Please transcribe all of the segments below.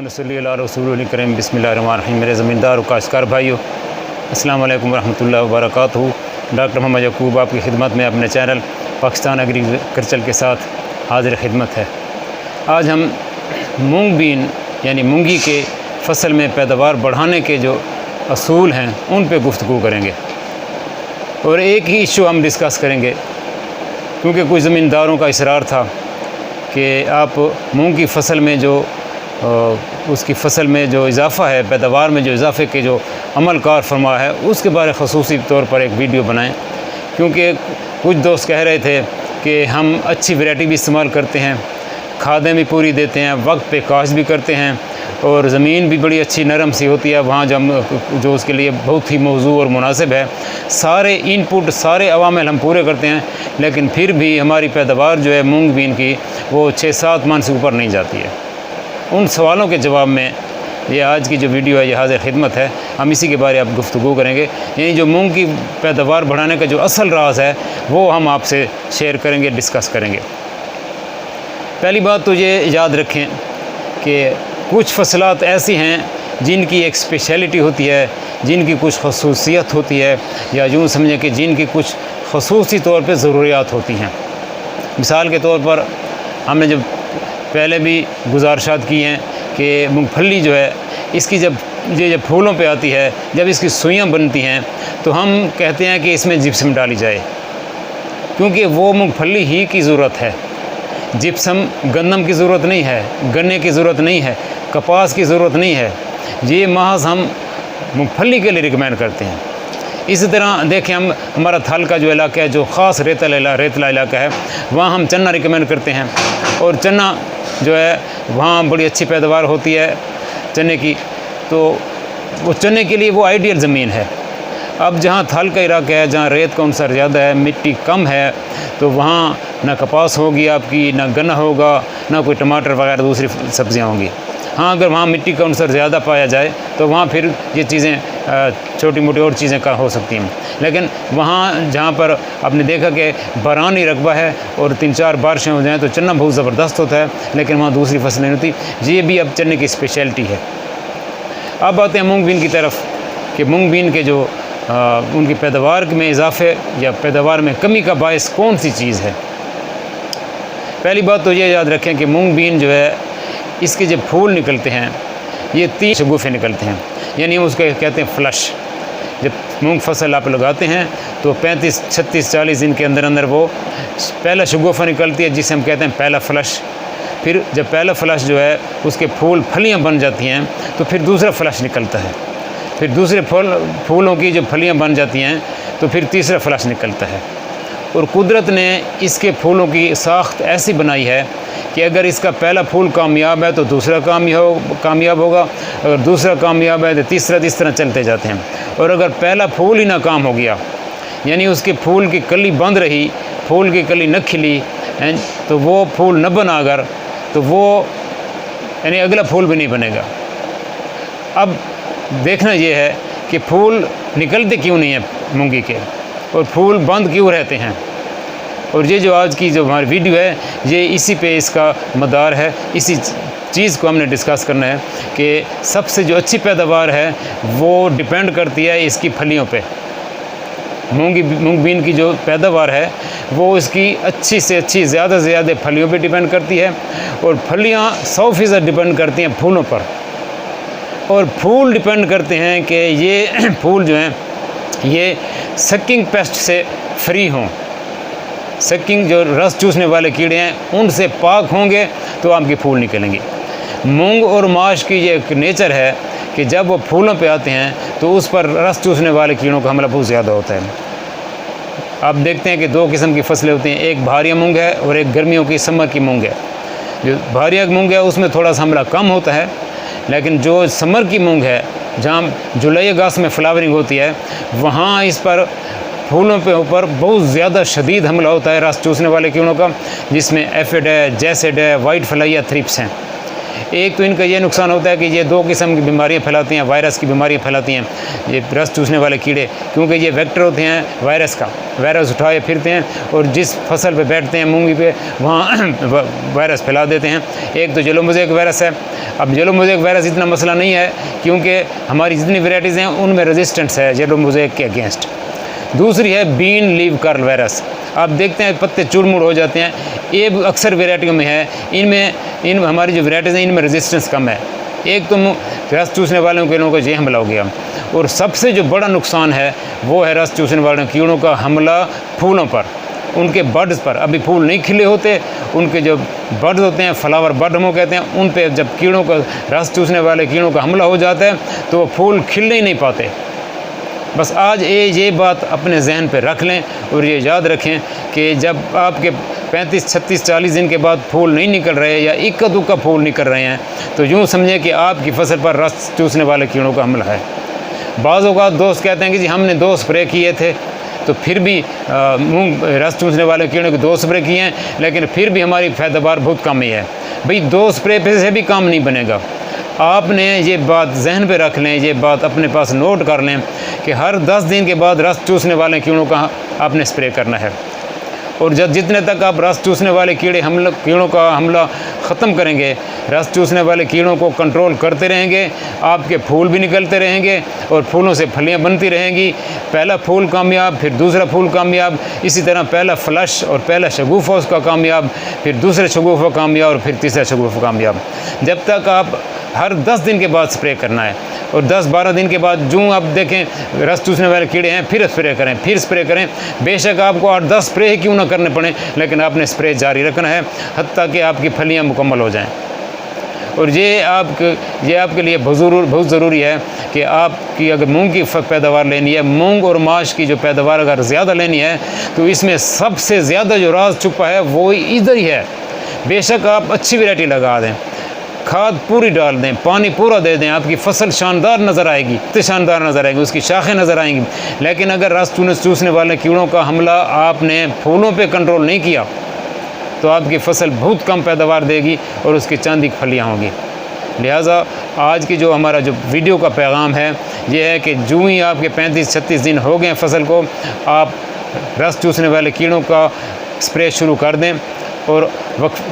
सल्ली अला रसूल करीम बिस्मिल्लाहिर्रहमानिर्रहीम। मेरे ज़मींदार और काश्तकार भाइयों, अस्सलाम वालेकुम रहमतुल्लाहि व बरकातहू। डॉक्टर मोहम्मद यकूब आपकी खिदमत में अपने चैनल पाकिस्तान एग्रीकल्चर के साथ हाजिर खिदमत है। आज हम मूंग बीन यानी मूंगी के फसल में पैदावार बढ़ाने के जो असूल हैं उन पे गुफ्तगू करेंगे और एक ही इशू हम डिस्कस करेंगे, क्योंकि कुछ ज़मींदारों का इसरार था कि आप मूंग की फसल में जो उसकी फसल में जो इजाफ़ा है, पैदावार में जो इजाफ़े के जो अमल कार फरमा है उसके बारे ख़ुसूसी तौर पर एक वीडियो बनाएं, क्योंकि कुछ दोस्त कह रहे थे कि हम अच्छी वैरायटी भी इस्तेमाल करते हैं, खादें भी पूरी देते हैं, वक्त पे काश्त भी करते हैं और ज़मीन भी बड़ी अच्छी नरम सी होती है वहाँ जो उसके लिए बहुत ही मौजू और मुनासिब है। सारे इनपुट सारे अवामिल हम पूरे करते हैं, लेकिन फिर भी हमारी पैदावार जो है मूंग बीन की वो 6-7 मन से ऊपर नहीं जाती है। उन सवालों के जवाब में ये आज की जो वीडियो है ये हाजिर खिदमत है। हम इसी के बारे में गुफ्तगू करेंगे, यानी जो मूंग की पैदावार बढ़ाने का जो असल राज है वो हम आपसे शेयर करेंगे, डिस्कस करेंगे। पहली बात तो ये याद रखें कि कुछ फसलात ऐसी हैं जिनकी एक स्पेशलिटी होती है, जिनकी कुछ खसूसियत होती है, या यूँ समझें कि जिनकी कुछ खसूसी तौर पे ज़रूरियात होती हैं। मिसाल के तौर पर हमने जब पहले भी गुजारिशात की हैं कि मूंगफली जो है इसकी जब फूलों पे आती है, जब इसकी सुइयाँ बनती हैं तो हम कहते हैं कि इसमें जिप्सम डाली जाए, क्योंकि वो मूंगफली ही की ज़रूरत है। जिप्सम गंदम की ज़रूरत नहीं है, गन्ने की ज़रूरत नहीं है, कपास की ज़रूरत नहीं है, ये महज हम मूंगफली के लिए रिकमेंड करते हैं। इसी तरह देखें हम हमारा थल का जो इलाका है, जो ख़ास रेतला इलाका है, वहाँ हम चन्ना रिकमेंड करते हैं और चन्ना जो है वहाँ बड़ी अच्छी पैदावार होती है चने की, तो वो चने के लिए वो आइडियल ज़मीन है। अब जहाँ थल का इलाका है, जहाँ रेत का अंसर ज़्यादा है, मिट्टी कम है, तो वहाँ ना कपास होगी आपकी, ना गन्ना होगा, ना कोई टमाटर वगैरह दूसरी सब्ज़ियाँ होंगी। हाँ, अगर वहाँ मिट्टी का अंसर ज़्यादा पाया जाए तो वहाँ फिर ये चीज़ें छोटी मोटी और चीज़ें का हो सकती हैं। लेकिन वहाँ जहाँ पर आपने देखा कि बरानी रकबा है और 3-4 बारिशें हो जाएँ तो चन्ना बहुत ज़बरदस्त होता है, लेकिन वहाँ दूसरी फसलें नहीं होती। ये भी अब चने की स्पेशलिटी है। अब आते हैं मूंग बीन की तरफ कि मूंग बीन के जो उनकी पैदावार में इजाफे या पैदावार में कमी का बायस कौन सी चीज़ है। पहली बात तो ये याद रखें कि मूंग बीन जो है इसके जब फूल निकलते हैं ये 3 शगुफ़े निकलते हैं, यानी हम उसको कहते हैं फ्लश। जब मूंग फसल आप लगाते हैं तो 35, 36, 40 दिन के अंदर अंदर वो पहला शगुफ़ा निकलती है, जिसे हम कहते हैं पहला फ्लश। फिर जब पहला फ्लश जो है उसके फलियाँ बन जाती हैं तो फिर दूसरा फ्लश निकलता है, फिर दूसरे फूलों की जब फलियाँ बन जाती हैं तो फिर तीसरा फ्लश निकलता है। और कुदरत ने इसके फूलों की साख्त ऐसी बनाई है कि अगर इसका पहला फूल कामयाब है तो दूसरा कामयाब होगा, अगर दूसरा कामयाब है तो तीसरा, इस तरह चलते जाते हैं। और अगर पहला फूल ही नाकाम हो गया, यानी उसके फूल की कली बंद रही, फूल की कली न खिली, तो वो फूल न बना अगर, तो वो यानी अगला फूल भी नहीं बनेगा। अब देखना ये है कि फूल निकलते क्यों नहीं हैं मूंगी के, और फूल बंद क्यों रहते हैं। और ये जो आज की जो हमारी वीडियो है ये इसी पे इसका मदार है, इसी चीज़ को हमने डिस्कस करना है कि सबसे जो अच्छी पैदावार है वो डिपेंड करती है इसकी फलियों पे। मूंग बीन की जो पैदावार है वो इसकी अच्छी से अच्छी ज़्यादा से ज़्यादा फलियों पे डिपेंड करती है, और फलियाँ 100% डिपेंड करती हैं फूलों पर, और फूल डिपेंड करते हैं कि ये फूल जो हैं ये सकिंग पेस्ट से फ्री हों। सकिंग जो रस चूसने वाले कीड़े हैं उनसे पाक होंगे तो आपके फूल निकलेंगे। मूंग और माश की ये एक नेचर है कि जब वो फूलों पे आते हैं तो उस पर रस चूसने वाले कीड़ों का हमला बहुत ज़्यादा होता है। आप देखते हैं कि 2 किस्म की फसलें होती हैं, एक भारिया मूंग है और एक गर्मियों की समर की मूंग है। जो भारिया मूंग है उसमें थोड़ा सा हमला कम होता है, लेकिन जो समर की मूंग है जहाँ जुलाई अगस्त में फ्लावरिंग होती है वहाँ इस पर फूलों पे ऊपर बहुत ज़्यादा शदीद हमला होता है रस चूसने वाले कीड़ों का, जिसमें एफिड है, जैसिड है, वाइट फ्लाई या थ्रिप्स हैं। एक तो इनका ये नुकसान होता है कि ये 2 किस्म की बीमारियां फैलाती हैं, वायरस की बीमारियां फैलाती हैं, ये रस चूसने वाले कीड़े, क्योंकि ये वेक्टर होते हैं वायरस का। वायरस उठाए फिरते हैं और जिस फसल पे बैठते हैं मूंगी पे वहाँ वायरस फैला देते हैं। एक तो येलो मोज़ेक वायरस है। अब येलो मोज़ेक वायरस इतना मसला नहीं है क्योंकि हमारी जितनी वेराइटीज़ हैं उनमें रेजिस्टेंस है येलो मोज़ेक के अगेंस्ट। दूसरी है बीन लीव कर्ल वायरस। आप देखते हैं पत्ते चुरमुड़ हो जाते हैं, ये अक्सर वेराइटियों में है। इन हमारी जो वेराइटीज़ हैं इनमें रेजिस्टेंस कम है। एक तो रस चूसने वालों के लोगों को ये हमला हो गया, और सबसे जो बड़ा नुकसान है वो है रस चूसने वाले कीड़ों का हमला फूलों पर, उनके बड्स पर। अभी फूल नहीं खिले होते, उनके जो बड्स होते हैं, फ्लावर बड हम कहते हैं, उन पे जब कीड़ों का रस चूसने वाले कीड़ों का हमला हो जाता है तो वो फूल खिलने ही नहीं पाते। बस आज ये बात अपने जहन पे रख लें और ये याद रखें कि जब आपके 35, 36, 40 दिन के बाद फूल नहीं निकल रहे या इक्का दुक्का फूल निकल रहे हैं तो यूँ समझें कि आपकी फसल पर रस चूसने वाले कीड़ों का हमला है। बाज़ औक़ात दोस्त कहते हैं कि जी हमने 2 स्प्रे किए थे तो फिर भी मूंग रस चूसने वाले कीड़ों के 2 स्प्रे किए हैं, लेकिन फिर भी हमारी पैदावार बहुत कम ही है। भाई 2 स्प्रे पे से भी काम नहीं बनेगा। आपने ये बात जहन पे रख लें, ये बात अपने पास नोट कर लें कि हर 10 दिन के बाद रस चूसने वाले कीड़ों का आपने स्प्रे करना है। और जब जितने तक आप रस चूसने वाले कीड़ों का हमला ख़त्म करेंगे, रस चूसने वाले कीड़ों को कंट्रोल करते रहेंगे, आपके फूल भी निकलते रहेंगे और फूलों से फलियां बनती रहेंगी। पहला फूल कामयाब, फिर दूसरा फूल कामयाब, इसी तरह पहला फ्लश और पहला शगुफ़ा उसका कामयाब, फिर दूसरा शगुफ़ा कामयाब और फिर तीसरा शगुफ़ा कामयाब। जब तक आप हर 10 दिन के बाद स्प्रे करना है, और 10-12 दिन के बाद जो आप देखें रस चूसने वाले कीड़े हैं फिर स्प्रे करें, फिर स्प्रे करें। बेशक आपको 8-10 स्प्रे ही क्यों ना करने पड़े, लेकिन आपने स्प्रे जारी रखना है हत्ता कि आपकी फलियां मुकम्मल हो जाएं। और ये आपके लिए बहुत ज़रूरी है कि आपकी अगर मूंग की पैदावार लेनी है, मूंग और माश की जो पैदावार अगर ज़्यादा लेनी है तो इसमें सबसे ज़्यादा जो राज छुपा है वो इधर ही है। बेशक आप अच्छी वैरायटी लगा दें, खाद पूरी डाल दें, पानी पूरा दे दें, आपकी फसल शानदार नज़र आएगी, इतनी शानदार नज़र आएगी, उसकी शाखें नज़र आएंगी। लेकिन अगर रस चूसने वाले कीड़ों का हमला आपने फूलों पे कंट्रोल नहीं किया तो आपकी फसल बहुत कम पैदावार देगी और उसकी चांदी की फलियाँ होंगी। लिहाजा आज की जो हमारा जो वीडियो का पैगाम है ये है कि जो ही आपके 35-36 दिन हो गए फसल को, आप रस चूसने वाले कीड़ों का स्प्रे शुरू कर दें और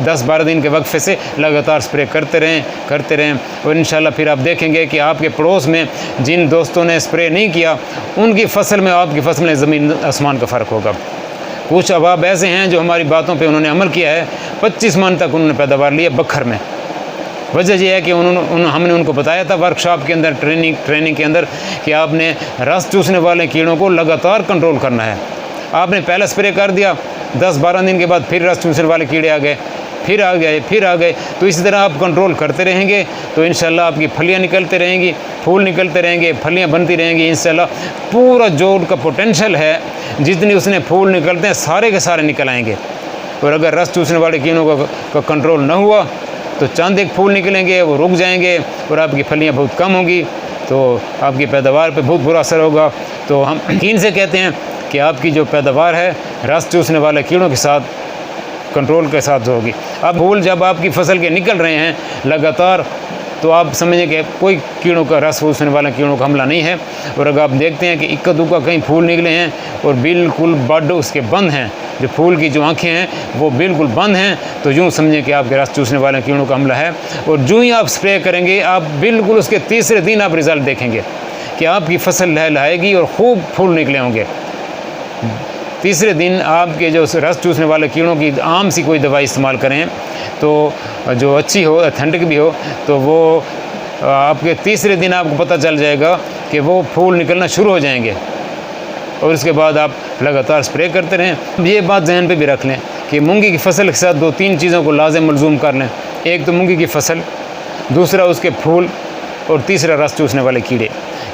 10-12 दिन के वक्फे से लगातार स्प्रे करते रहें। और इंशाल्लाह फिर आप देखेंगे कि आपके पड़ोस में जिन दोस्तों ने स्प्रे नहीं किया उनकी फसल में आपकी फसल में ज़मीन आसमान का फ़र्क होगा। कुछ अहबाब ऐसे हैं जो हमारी बातों पे उन्होंने अमल किया है, 25 मन तक उन्होंने पैदावार ली है बखर में। वजह यह है कि हमने उनको बताया था वर्कशॉप के अंदर, ट्रेनिंग के अंदर, कि आपने रस चूसने वाले कीड़ों को लगातार कंट्रोल करना है। आपने पहला स्प्रे कर दिया, 10-12 दिन के बाद फिर रस चूसने वाले कीड़े आ गए, फिर आ गए, तो इसी तरह आप कंट्रोल करते रहेंगे तो इंशाल्लाह आपकी फलियां निकलते रहेंगी, फूल निकलते रहेंगे, फलियां बनती रहेंगी। इंशाल्लाह पूरा जो उनका पोटेंशल है, जितनी उसने फूल निकलते हैं सारे के सारे निकल आएंगे। और अगर रस चूसने वाले कीड़ों का कंट्रोल न हुआ तो चंद एक फूल निकलेंगे, वो रुक जाएंगे और आपकी फलियाँ बहुत कम होंगी, तो आपकी पैदावार पर बहुत बुरा असर होगा। तो हम यकीन से कहते हैं कि आपकी जो पैदावार है रस चूसने वाले कीड़ों के साथ कंट्रोल के साथ होगी। अब फूल जब आपकी फसल के निकल रहे हैं लगातार, तो आप समझें कि कोई कीड़ों का रस चूसने वाले कीड़ों का हमला नहीं है। और अगर आप देखते हैं कि इक्का दुक्का कहीं फूल निकले हैं और बिल्कुल बड उसके बंद हैं, जो फूल की जो आँखें हैं वो बिल्कुल बंद हैं, तो यूँ समझें कि आपके रस चूसने वाले कीड़ों का हमला है। और जो ही आप स्प्रे करेंगे आप बिल्कुल उसके तीसरे दिन आप रिज़ल्ट देखेंगे कि आपकी फसल लहलहाएगी और खूब फूल निकले होंगे। तीसरे दिन आपके जो रस चूसने वाले कीड़ों की आम सी कोई दवाई इस्तेमाल करें तो जो अच्छी हो, ऑथेंटिक भी हो, तो वो आपके तीसरे दिन आपको पता चल जाएगा कि वो फूल निकलना शुरू हो जाएंगे। और उसके बाद आप लगातार स्प्रे करते रहें। ये बात जहन पे भी रख लें कि मूंगी की फसल के साथ 2-3 चीज़ों को लाज़िम मलज़ूम कर लें। एक तो मूंगी की फसल, दूसरा उसके फूल और तीसरा रस चूसने वाले कीड़े।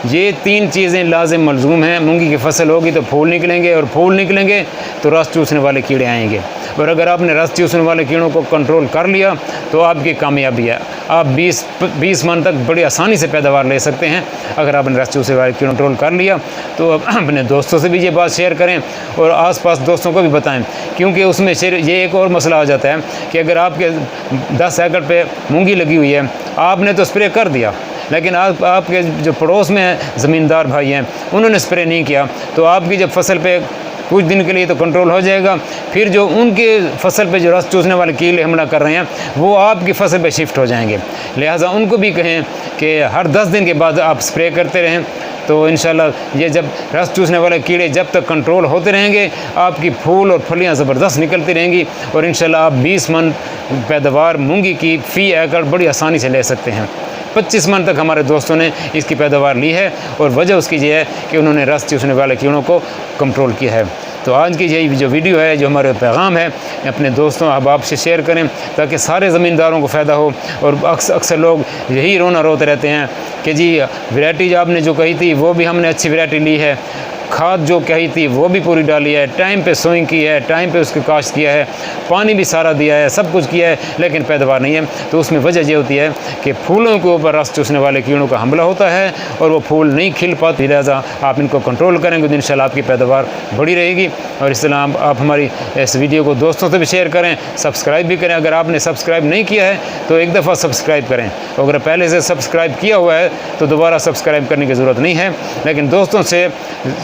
ये 3 चीज़ें लाजिम मलजूम हैं। मूंगी की फसल होगी तो फूल निकलेंगे, और फूल निकलेंगे तो रस चूसने वाले कीड़े आएंगे। और अगर आपने रस चूसने वाले कीड़ों को कंट्रोल कर लिया तो आपकी कामयाबी है। आप 20 मन तक बड़ी आसानी से पैदावार ले सकते हैं अगर आपने रस चूसने वाले कीड़ों कंट्रोल कर लिया। तो अपने दोस्तों से भी ये बात शेयर करें और आसपास दोस्तों को भी बताएं, क्योंकि उसमें ये एक और मसला आ जाता है कि अगर आपके 10 एकड़ पे मूंगी लगी हुई है, आपने तो स्प्रे कर दिया, लेकिन आपके जो पड़ोस में ज़मींदार भाई हैं उन्होंने स्प्रे नहीं किया, तो आपकी जब फसल पे कुछ दिन के लिए तो कंट्रोल हो जाएगा, फिर जो उनके फसल पे जो रस चूसने वाले कीड़े हमला कर रहे हैं वो आपकी फसल पे शिफ्ट हो जाएंगे। लिहाजा उनको भी कहें कि हर 10 दिन के बाद आप स्प्रे करते रहें, तो इंशाल्लाह ये जब रस चूसने वाले कीड़े जब तक कंट्रोल होते रहेंगे, आपकी फूल और फलियां ज़बरदस्त निकलती रहेंगी, और इंशाल्लाह आप 20 मन पैदावार मूंगी की फ़ी एकड़ बड़ी आसानी से ले सकते हैं। 25 मन तक हमारे दोस्तों ने इसकी पैदावार ली है, और वजह उसकी ये है कि उन्होंने रस चूसने वाले कीड़ों को कंट्रोल किया है। तो आज की यही जो वीडियो है, जो हमारे पैगाम है, अपने दोस्तों अहबाब से शेयर करें ताकि सारे ज़मींदारों को फ़ायदा हो। और अक्सर लोग यही रोना रोते रहते हैं कि जी वैरायटी आपने जो कही थी वो भी हमने अच्छी वैरायटी ली है, खाद जो कही थी वो भी पूरी डाली है, टाइम पे सोइंग की है, टाइम पे उसकी काश्त किया है, पानी भी सारा दिया है, सब कुछ किया है, लेकिन पैदावार नहीं है। तो उसमें वजह ये होती है कि फूलों के ऊपर रस चूसने वाले कीड़ों का हमला होता है और वो फूल नहीं खिल पाती। लिहाजा आप इनको कंट्रोल करेंगे तो इंशाल्लाह आपकी पैदावार बढ़ी रहेगी। और इस तरह आप हमारी इस वीडियो को दोस्तों से भी शेयर करें, सब्सक्राइब भी करें। अगर आपने सब्सक्राइब नहीं किया है तो एक दफ़ा सब्सक्राइब करें, अगर पहले से सब्सक्राइब किया हुआ है तो दोबारा सब्सक्राइब करने की ज़रूरत नहीं है। लेकिन दोस्तों से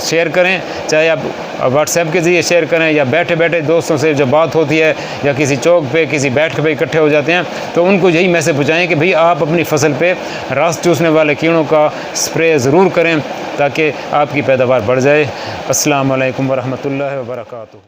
शेयर करें, चाहे आप व्हाट्सएप के ज़रिए शेयर करें या बैठे बैठे दोस्तों से जब बात होती है या किसी चौक पे किसी बैठ पे इकट्ठे हो जाते हैं तो उनको यही मैसेज पहुँचाएँ कि भाई आप अपनी फसल पे रस चूसने वाले कीड़ों का स्प्रे ज़रूर करें ताकि आपकी पैदावार बढ़ जाए। अस्सलाम वालेकुम वरहमतुल्लाहि वबरकातुहू।